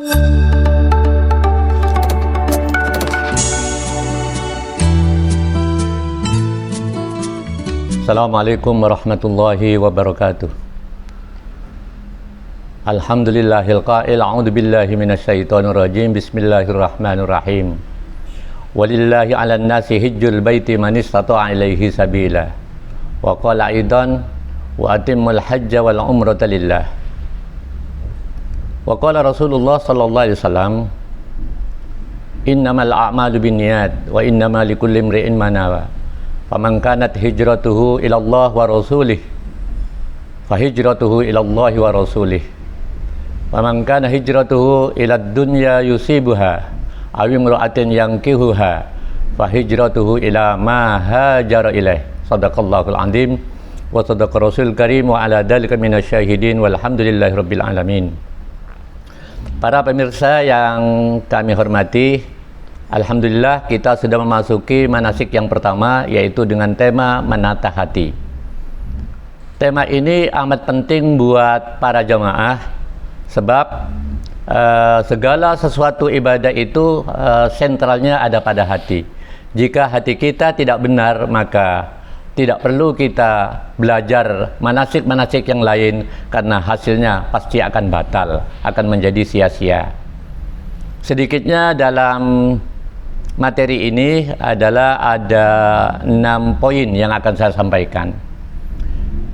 Assalamualaikum warahmatullahi wabarakatuh. Alhamdulillahil qail a'udzu billahi minasyaitonir rajim. Bismillahirrahmanirrahim. Walillahi 'alan nasi hajjul baiti man istata'a ilaihi sabila. Wa qala aidan wa atimmul hajja wal umrata lillah. Wa qala Rasulullah sallallahu alaihi wasallam, innamal a'malu binniyat wa innamal likulli imri'in ma nawa. Faman kanat hijratuhu ila Allah wa rasulih fa hijratuhu ila Allah wa rasulih. Faman kana hijratuhu ila dunya yusibuha aw imra'atin yankihuha fa hijratuhu ila ma hajara ilaih. Shadaqallahul azim wa shadaqa rasul karim wa ala dzalika minasyahidin walhamdulillahi rabbil alamin. Para pemirsa yang kami hormati, alhamdulillah kita sudah memasuki manasik yang pertama, yaitu dengan tema menata hati. Tema ini amat penting buat para jamaah, sebab segala sesuatu ibadah itu sentralnya ada pada hati. Jika hati kita tidak benar, maka tidak perlu kita belajar manasik-manasik yang lain, karena hasilnya pasti akan batal, akan menjadi sia-sia. Sedikitnya dalam materi ini adalah ada 6 poin yang akan saya sampaikan.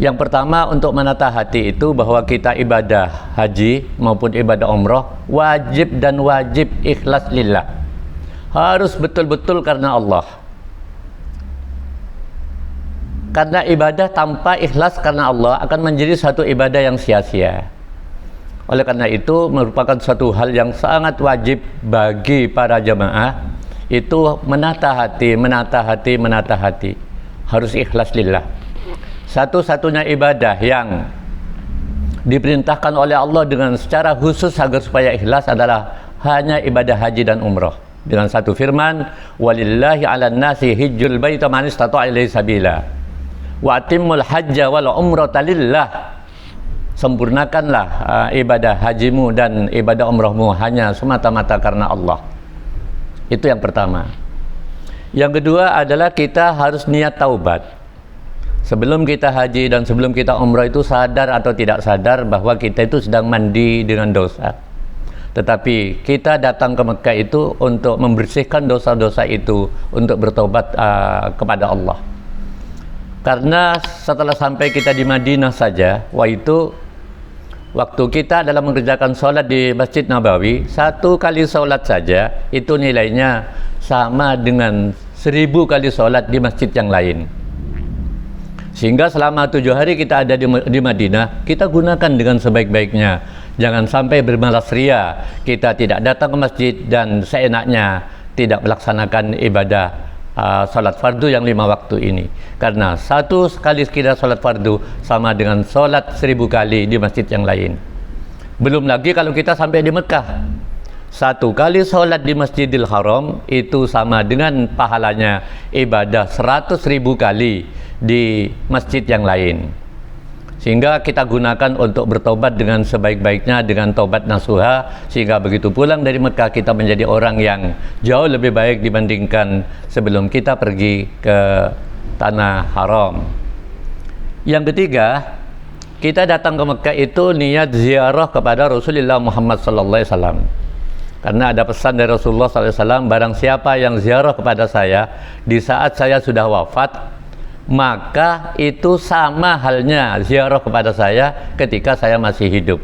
Yang pertama, untuk menata hati itu bahwa kita ibadah haji maupun ibadah umroh wajib dan wajib ikhlas lillah. Harus betul-betul karena Allah. Karena ibadah tanpa ikhlas karena Allah akan menjadi satu ibadah yang sia-sia. Oleh karena itu merupakan suatu hal yang sangat wajib bagi para jamaah, itu menata hati, menata hati, menata hati. Harus ikhlas lillah. Satu-satunya ibadah yang diperintahkan oleh Allah dengan secara khusus agar supaya ikhlas adalah hanya ibadah haji dan umrah. Dengan satu firman, walillahi 'alan nasi hajjul baita man istata'a ilaihi sabila. Wa atimmul hajja wal umrata lillah. Sempurnakanlah ibadah hajimu dan ibadah umrahmu hanya semata-mata karena Allah. Itu yang pertama. Yang kedua adalah kita harus niat taubat. Sebelum kita haji dan sebelum kita umrah itu sadar atau tidak sadar bahwa kita itu sedang mandi dengan dosa. Tetapi kita datang ke Mekah itu untuk membersihkan dosa-dosa itu, untuk bertobat kepada Allah. Karena setelah sampai kita di Madinah saja, waktu kita dalam mengerjakan sholat di Masjid Nabawi, 1 kali sholat saja itu nilainya sama dengan 1000 kali sholat di masjid yang lain. Sehingga selama 7 hari kita ada di Madinah, kita gunakan dengan sebaik-baiknya. Jangan sampai bermalas ria, kita tidak datang ke masjid dan seenaknya tidak melaksanakan ibadah salat fardu yang 5 waktu ini. Karena 1 kali kita salat fardu sama dengan salat 1000 kali di masjid yang lain. Belum lagi kalau kita sampai di Mekah, 1 kali salat di Masjidil Haram itu sama dengan pahalanya ibadah 100.000 kali di masjid yang lain. Sehingga kita gunakan untuk bertobat dengan sebaik-baiknya, dengan tobat nasuha, sehingga begitu pulang dari Mekah kita menjadi orang yang jauh lebih baik dibandingkan sebelum kita pergi ke tanah haram. Yang ketiga, kita datang ke Mekah itu niat ziarah kepada Rasulullah Muhammad sallallahu alaihi wasallam. Karena ada pesan dari Rasulullah sallallahu alaihi wasallam, barang siapa yang ziarah kepada saya di saat saya sudah wafat, maka itu sama halnya ziarah kepada saya ketika saya masih hidup.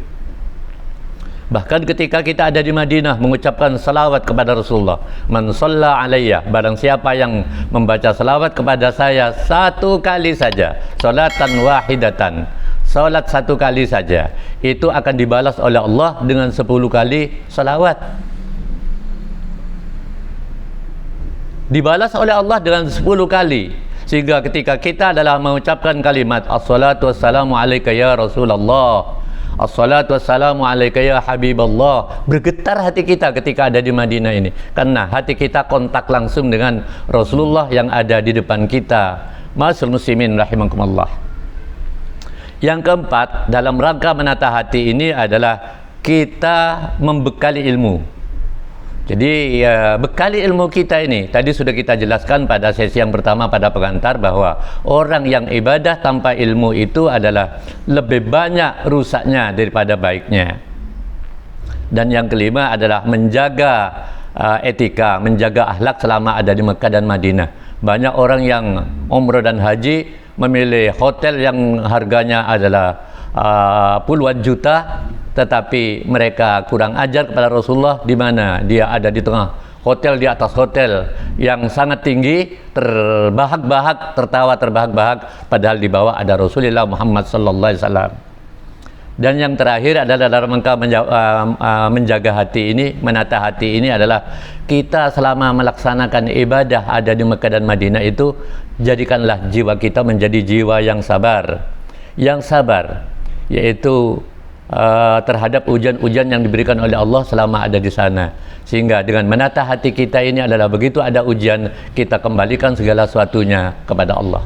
Bahkan ketika kita ada di Madinah mengucapkan salawat kepada Rasulullah, man shalla alayya, barang siapa yang membaca salawat kepada saya 1 kali saja, salatan wahidatan, salat 1 kali saja, itu akan dibalas oleh Allah dengan 10 kali salawat. Dibalas oleh Allah dengan 10 kali. Sehingga ketika kita adalah mengucapkan kalimat as-salatu wassalamu alaika ya Rasulullah, as-salatu wassalamu alaika ya Habiballah, bergetar hati kita ketika ada di Madinah ini, karena hati kita kontak langsung dengan Rasulullah yang ada di depan kita. Ma'asyiral muslimin rahimakumullah. Yang keempat, dalam rangka menata hati ini adalah kita membekali ilmu. Jadi bekali ilmu kita ini, tadi sudah kita jelaskan pada sesi yang pertama pada pengantar bahwa orang yang ibadah tanpa ilmu itu adalah lebih banyak rusaknya daripada baiknya. Dan yang kelima adalah menjaga etika, menjaga akhlak selama ada di Mekah dan Madinah. Banyak orang yang umrah dan haji memilih hotel yang harganya adalah puluhan juta, tetapi mereka kurang ajar kepada Rasulullah, di mana dia ada di tengah hotel, di atas hotel yang sangat tinggi, terbahak-bahak, tertawa terbahak-bahak, padahal di bawah ada Rasulullah Muhammad sallallahu alaihi wasallam. Dan yang terakhir adalah dalam rangka menjaga hati ini, menata hati ini adalah kita selama melaksanakan ibadah ada di Mekah dan Madinah itu, jadikanlah jiwa kita menjadi jiwa yang sabar. Yang sabar, yaitu terhadap ujian-ujian yang diberikan oleh Allah selama ada di sana. Sehingga dengan menata hati kita ini adalah begitu ada ujian, kita kembalikan segala sesuatunya kepada Allah.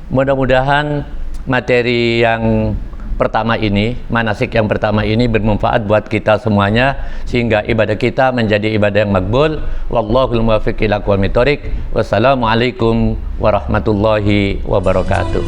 Mudah-mudahan materi yang pertama ini, manasik yang pertama ini bermanfaat buat kita semuanya, sehingga ibadah kita menjadi ibadah yang makbul. Wallahul muwaffiq ila aqwamit thoriq. Wassalamualaikum warahmatullahi wabarakatuh.